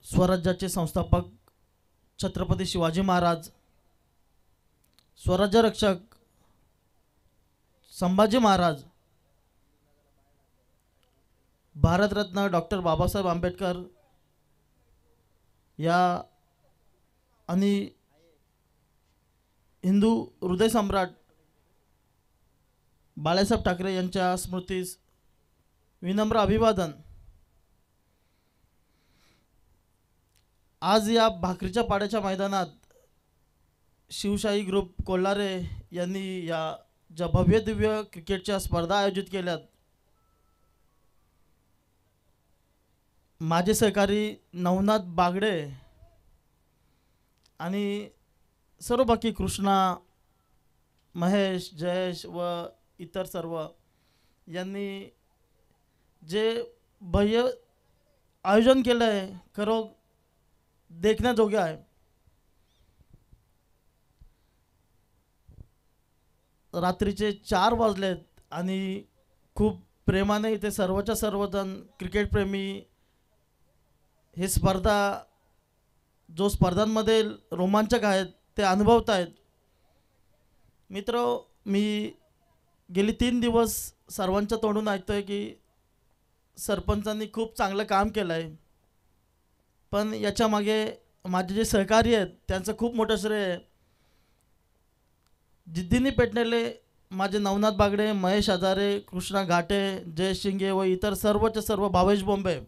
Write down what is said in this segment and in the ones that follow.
स्वराज्याचे संस्थापक छत्रपती शिवाजी महाराज, स्वराज्य रक्षक संभाजी महाराज, भारतरत्न डॉक्टर बाबासाहेब आंबेडकर या आणि हिंदू हृदय सम्राट बाळासाहेब ठाकरे यांच्या स्मृतीस विनम्र अभिवादन। आज या भाकरीच्या पाड्याच्या मैदानात शिवशाही ग्रुप कोल्हारे यांनी या ज्या भव्य दिव्य क्रिकेटच्या स्पर्धा आयोजित केल्यात, माझे सहकारी नवनाथ बागडे आणि सर्व बाकी कृष्णा, महेश, जयेश व इतर सर्व यांनी जे भव्य आयोजन केलं आहे खरं देखण्याजोगे आहे। रात्रीचे 4 वाजलेत आणि खूप प्रेमाने इथे सर्वच्या सर्वजण क्रिकेट प्रेमी हे स्पर्धा जो स्पर्धांमध्ये रोमांचक आहेत ते अनुभवत आहेत। मित्र, मी गेली 3 दिवस सर्वांच्या तोंडून ऐकतोय की सरपंचांनी खूप चांगलं काम केलं आहे, पण याच्या मागे माझे जे सहकारी आहेत त्यांचं खूप मोठं श्रेय आहे। जिद्दीने पेटलेले माझे नवनाथ बागडे, महेश हजारे, कृष्णा घाटे, जय शिंगे व इतर सर्वचे सर्व भावेश बोंबे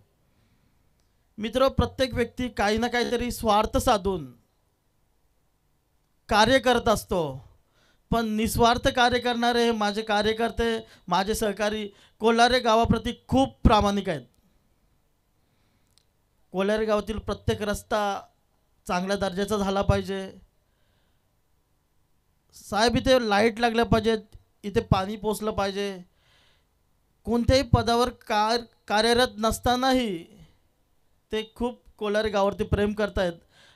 मित्र, प्रत्येक व्यक्ती काही ना काहीतरी स्वार्थ साधून कार्य करत असतो, पण निस्वार्थ कार्य करणारे हे माझे कार्यकर्ते, माझे सहकारी कोल्हारे गावाप्रती खूप प्रामाणिक आहेत। कोल्हारे गावातील प्रत्येक रस्ता चांगल्या दर्जाचा झाला पाहिजे साहेब, इथे लाईट लागल्या पाहिजेत, इथे पाणी पोचलं पाहिजे। कोणत्याही पदावर कार्यरत नसतानाही ते खूप कोल्हारे गावावरती प्रेम करतायत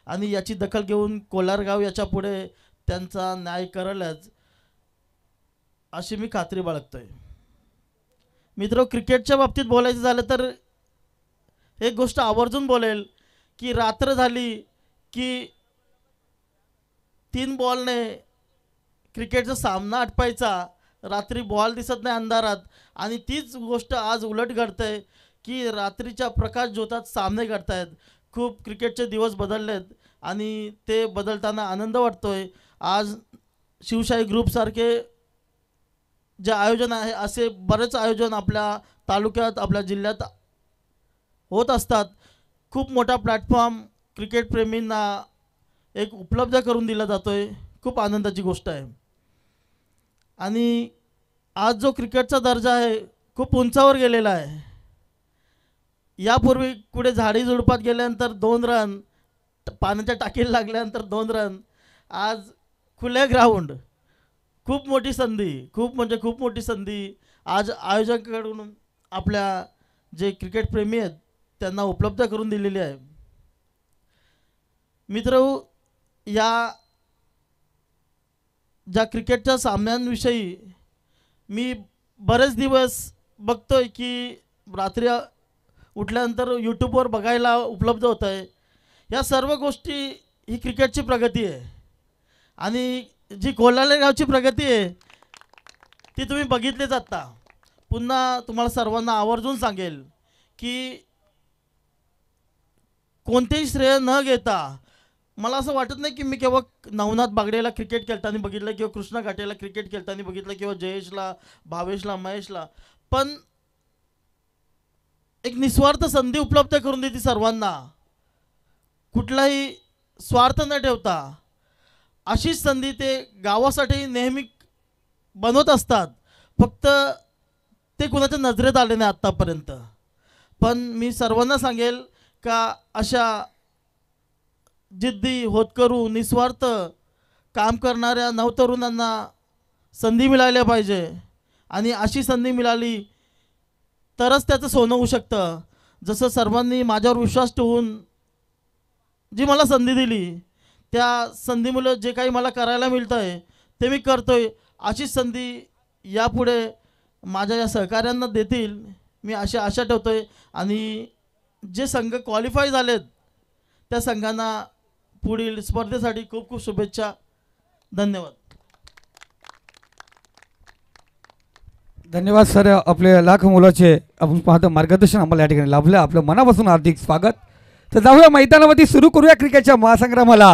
आणि याची दखल घेऊन कोल्हार गाव याच्या पुढे त्यांचा न्याय करेलच अशी मी खात्री बाळगतोय। मित्र, क्रिकेटच्या बाबतीत बोलायचं झालं तर एक गोष्ट आवर्जून बोलेल की रात्र झाली की 3 बॉलने क्रिकेटचा सामना आटपायचा, रात्री बॉल दिसत नाही अंधारात, आणि तीच गोष्ट आज उलट घडते की रात्रीच्या प्रकाश ज्योतात सामने घडतायत। खूप क्रिकेटचे दिवस बदललेत आणि ते बदलताना आनंद वाटतोय। आज शिवशाही ग्रुपसारखे जे आयोजन आहे असे बरेच आयोजन आपल्या तालुक्यात, आपल्या जिल्ह्यात होत असतात। खूप मोठा प्लॅटफॉर्म क्रिकेट प्रेमींना एक उपलब्ध करून दिला जातोय, खूप आनंदाची गोष्ट आहे। आणि आज जो क्रिकेटचा दर्जा आहे खूप उंचावर गेलेला आहे। यापूर्वी कुठे झाडी झुडपात गेल्यानंतर 2 रन, पाण्याच्या टाकीला लागल्यानंतर 2 रन, आज खुले ग्राउंड, खूप मोठी संधी, खूप म्हणजे खूप मोठी संधी आज आयोजकांकडून आपल्या जे क्रिकेट प्रेमी आहेत त्यांना उपलब्ध करून दिलेली आहे। मित्र, या ज्या क्रिकेटच्या सामन्यांविषयी मी बरेच दिवस बघतोय की रात्री उठल्यानंतर यूट्यूबवर बघायला उपलब्ध होत आहे। या सर्व गोष्टी ही क्रिकेटची प्रगती आहे आणि जी कोल्हारे गावची प्रगती आहे ती तुम्ही बघितलीच आत्ता। पुन्हा तुम्हाला सर्वांना आवर्जून सांगेल की कोणतेही श्रेय न घेता, मला असं वाटत नाही की मी केव्हा नवनाथ बागडेला क्रिकेट खेळताना बघितलं किंवा कृष्णा घाटेला क्रिकेट खेळताना बघितलं किंवा जयेशला, भावेशला, महेशला, पण एक निस्वार्थ संधी उपलब्ध करून देते सर्वांना, कुठलाही स्वार्थ न ठेवता अशीच संधी ते गावासाठी नेहमी बनवत असतात। फक्त ते कुणाच्या नजरेत आले नाही आत्तापर्यंत, पण मी सर्वांना सांगेल का अशा जिद्दी, होतकरू, निस्वार्थ काम करणाऱ्या नवतरुणांना संधी मिळाल्या पाहिजे आणि अशी संधी मिळाली तरच त्याचं सोनं होऊ शकतं। जसं सर्वांनी माझ्यावर विश्वास ठेवून जी मला संधी दिली त्या संधीमुळे जे काही मला करायला मिळतं आहे ते मी करतोय। अशी संधी यापुढे माझ्या या सहकाऱ्यांना देतील मी अशी आशा ठेवतोय। आणि जे संघ क्वालिफाय झालेत त्या संघांना पुढील स्पर्धेसाठी खूप खूप शुभेच्छा. धन्यवाद. धन्यवाद सर. आपले लाख मुलाचे आपण पाहतो मार्गदर्शन आम्हाला या ठिकाणी लाभलं. आपलं मनापासून हार्दिक स्वागत. तर जाऊया मैदानामध्ये सुरू करूया क्रिकेटच्या महासंग्रामाला.